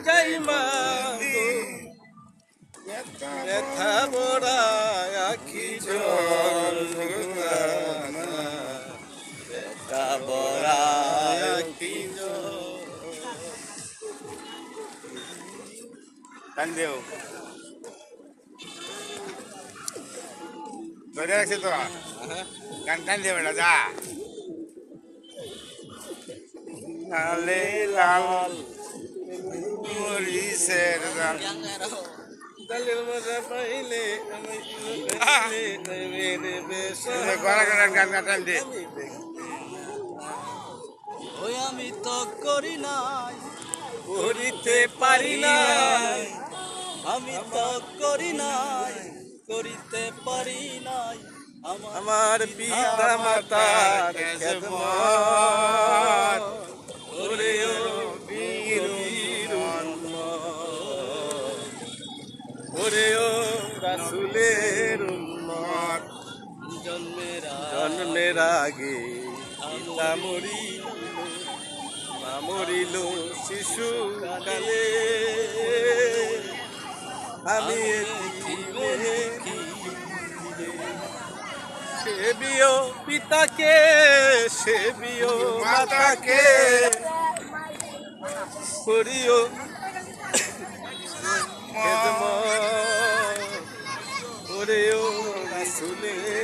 যাই মা গো ব্যথা বড়া আখি জল ব্যথা বড়া আখি টান দেও ধরে রাখছে তোরা গান টান দেবে না যা লালে লাল মরিচের জাল ডালের মজা পাইলে গান টান দে ওই আমি তো করি নাই করিতে পারি নাই আমি তো করি নাই করিতে পারি নাই আমার পিতা মাতার খেদমত ওরে ও বীর বীর ওরে ও রাসূলের উম্মত জন্মের আগে পিতা মরিল শিশু কালে আমি সেবিও পিতাকে সেবিও মাতাকে করিও ওরেও রাসূলের